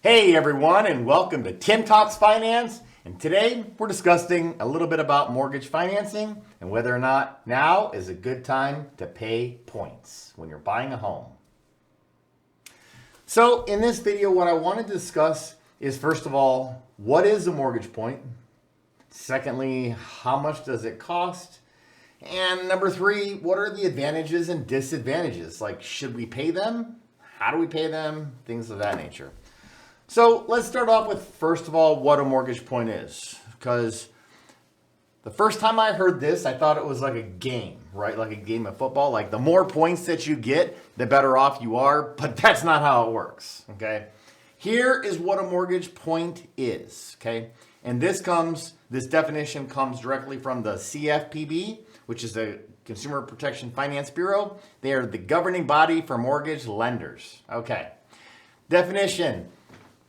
Hey everyone, and welcome to Tim Talks Finance. And today we're discussing a little bit about mortgage financing and whether or not now is a good time to pay points when you're buying a home. So in this video, what I want to discuss is, first of all, what is a mortgage point? Secondly, how much does it cost? And number three, what are the advantages and disadvantages? Like, should we pay them? How do we pay them? Things of that nature. So let's start off with, first of all, what a mortgage point is. Because the first time I heard this, I thought it was like a game, right? Like a game of football. Like the more points that you get, the better off you are. But that's not how it works, okay? Here is what a mortgage point is, okay? And this definition comes directly from the CFPB, which is the Consumer Protection Finance Bureau. They are the governing body for mortgage lenders. Okay. Definition.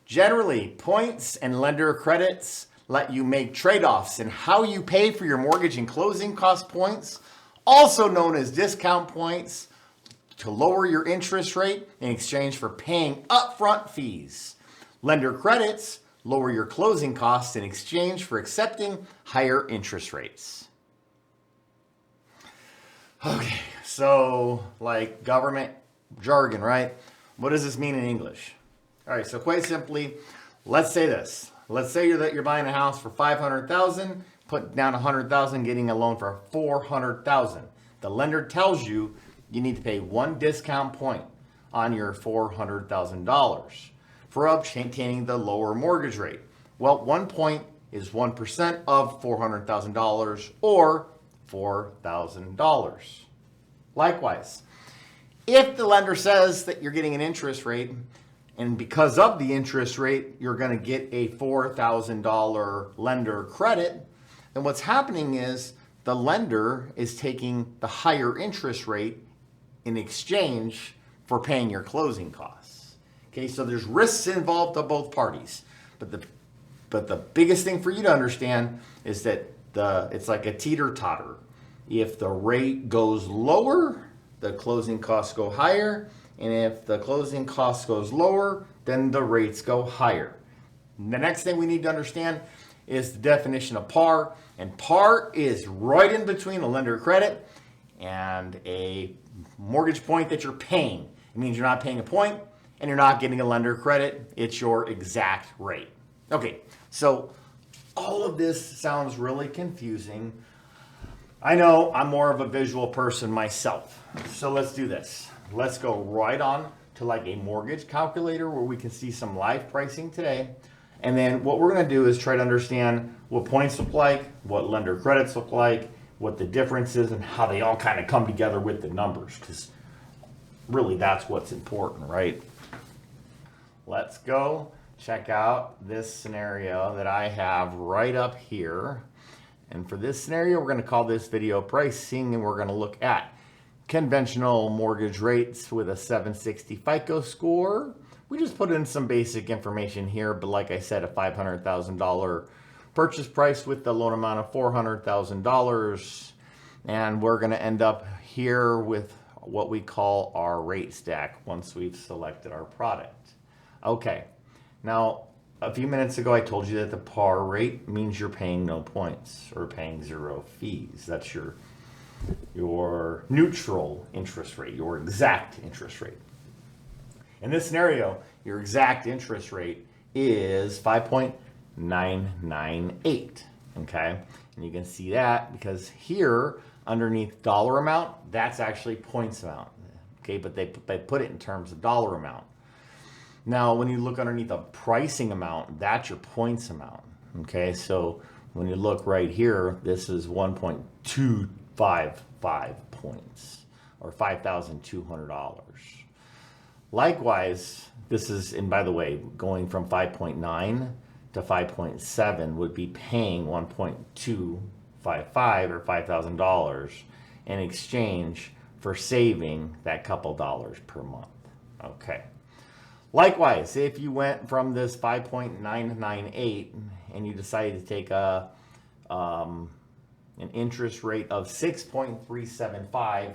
Generally, points and lender credits let you make trade-offs in how you pay for your mortgage and closing cost points, also known as discount points, to lower your interest rate in exchange for paying upfront fees. Lender credits lower your closing costs in exchange for accepting higher interest rates. Okay, so like government jargon, right? What does this mean in English? All right, so quite simply, let's say this. Let's say that you're buying a house for $500,000, put down $100,000, getting a loan for $400,000. The lender tells you you need to pay one discount point on your $400,000 for obtaining the lower mortgage rate. Well, 1 point is 1% of $400,000 or $4,000. Likewise, if the lender says that you're getting an interest rate, and because of the interest rate, you're going to get a $4,000 lender credit, then what's happening is the lender is taking the higher interest rate in exchange for paying your closing costs. Okay, so there's risks involved to both parties. But the biggest thing for you to understand is that it's like a teeter-totter. If the rate goes lower, the closing costs go higher. And if the closing cost goes lower, then the rates go higher. The next thing we need to understand is the definition of par. And par is right in between a lender credit and a mortgage point that you're paying. It means you're not paying a point and you're not getting a lender credit. It's your exact rate. Okay, so all of this sounds really confusing. I know I'm more of a visual person myself. So let's do this. Let's go right on to like a mortgage calculator where we can see some live pricing today. And then what we're going to do is try to understand what points look like, what lender credits look like, what the difference is, and how they all kind of come together with the numbers, because really that's what's important, right? Let's go check out this scenario that I have right up here. And for this scenario, we're going to call this video pricing, and we're going to look at conventional mortgage rates with a 760 FICO score. We just put in some basic information here, but like I said, a $500,000 purchase price with the loan amount of $400,000. And we're going to end up here with what we call our rate stack once we've selected our product. Okay, now a few minutes ago I told you that the par rate means you're paying no points or paying zero fees. That's your neutral interest rate, your exact interest rate. In this scenario, your exact interest rate is 5.998, okay? And you can see that because here, underneath dollar amount, that's actually points amount, okay? But they put it in terms of dollar amount. Now, when you look underneath a pricing amount, that's your points amount, okay? So when you look right here, this is 1.255 points or $5,200. Likewise, this is, and by the way, going from 5.9 to 5.7 would be paying 1.255 or $5,000 in exchange for saving that couple dollars per month. Okay. Likewise, if you went from this 5.998 and you decided to take an interest rate of 6.375,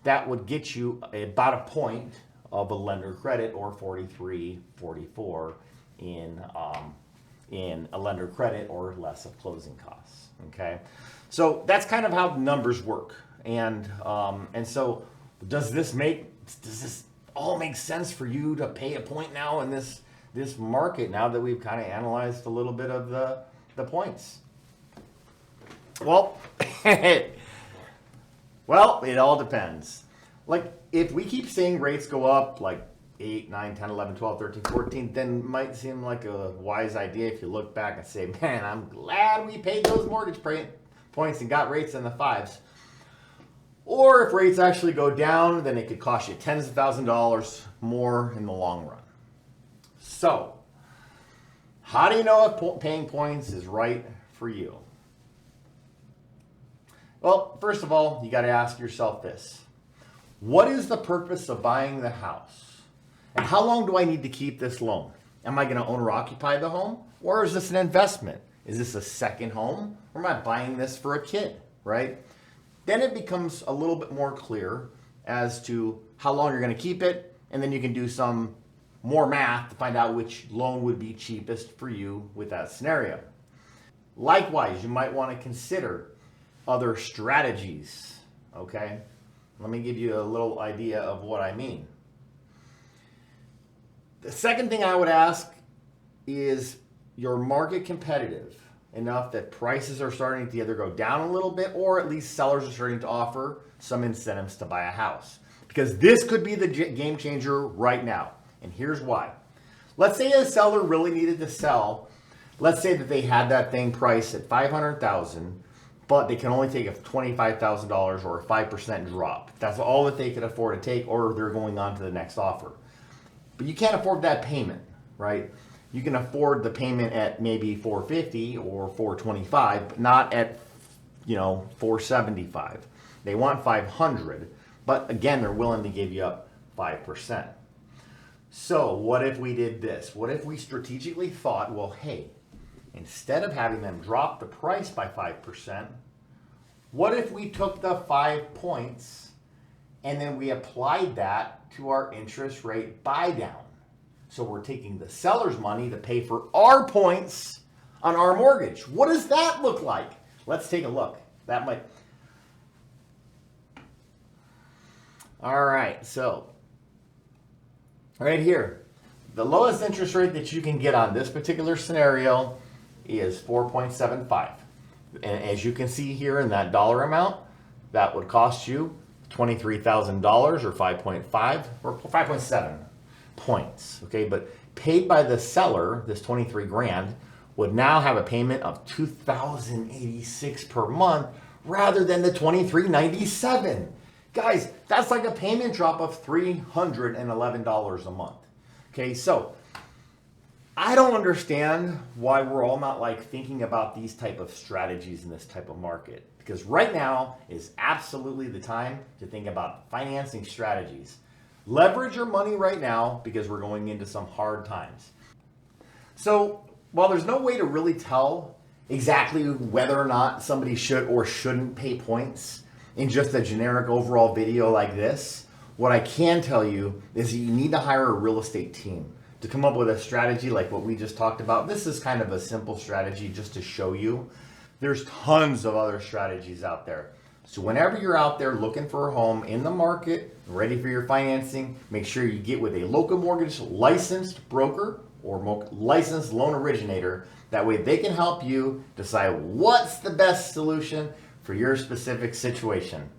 that would get you about a point of a lender credit, or 43.44, in a lender credit or less of closing costs. Okay, so that's kind of how the numbers work. And so does this all make sense for you to pay a point now in this market, now that we've kind of analyzed a little bit of the points? Well, well, it all depends. Like, if we keep seeing rates go up like 8, 9, 10, 11, 12, 13, 14, then it might seem like a wise idea if you look back and say, man, I'm glad we paid those mortgage points and got rates in the 5s. Or if rates actually go down, then it could cost you tens of thousands of dollars more in the long run. So, how do you know if paying points is right for you? Well, first of all, you got to ask yourself this. What is the purpose of buying the house? And how long do I need to keep this loan? Am I going to own or occupy the home? Or is this an investment? Is this a second home? Or am I buying this for a kid, right? Then it becomes a little bit more clear as to how long you're going to keep it. And then you can do some more math to find out which loan would be cheapest for you with that scenario. Likewise, you might want to consider other strategies, okay? Let me give you a little idea of what I mean. The second thing I would ask is your market competitive enough that prices are starting to either go down a little bit or at least sellers are starting to offer some incentives to buy a house. Because this could be the game changer right now. And here's why. Let's say a seller really needed to sell. Let's say that they had that thing priced at $500,000, but they can only take a $25,000 or a 5% drop. That's all that they could afford to take, or they're going on to the next offer. But you can't afford that payment, right? You can afford the payment at maybe $450 or $425, but not at, $475. They want $500, but again, they're willing to give you up 5%. So what if we did this? What if we strategically thought, well, hey, instead of having them drop the price by 5%, what if we took the 5 points and then we applied that to our interest rate buy down? So we're taking the seller's money to pay for our points on our mortgage. What does that look like? Let's take a look. That might. All right, so right here, the lowest interest rate that you can get on this particular scenario is 4.75. And as you can see here in that dollar amount, that would cost you $23,000 or 5.5 or 5.7 points. Okay, but paid by the seller, this 23 grand would now have a payment of $2,086 per month rather than the $2397. Guys, that's like a payment drop of $311 a month. Okay, so I don't understand why we're all not thinking about these type of strategies in this type of market, because right now is absolutely the time to think about financing strategies. Leverage your money right now because we're going into some hard times. So while there's no way to really tell exactly whether or not somebody should or shouldn't pay points in just a generic overall video like this, what I can tell you is that you need to hire a real estate team to come up with a strategy like what we just talked about. This is kind of a simple strategy just to show you. There's tons of other strategies out there. So whenever you're out there looking for a home in the market, ready for your financing, make sure you get with a local mortgage licensed broker or licensed loan originator. That way they can help you decide what's the best solution for your specific situation.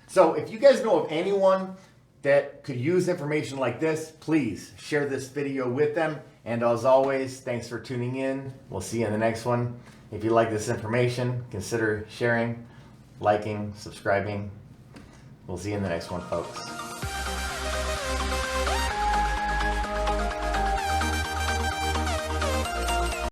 So if you guys know of anyone that could use information like this, please share this video with them. And as always, thanks for tuning in. We'll see you in the next one. If you like this information, consider sharing, liking, subscribing. We'll see you in the next one, folks.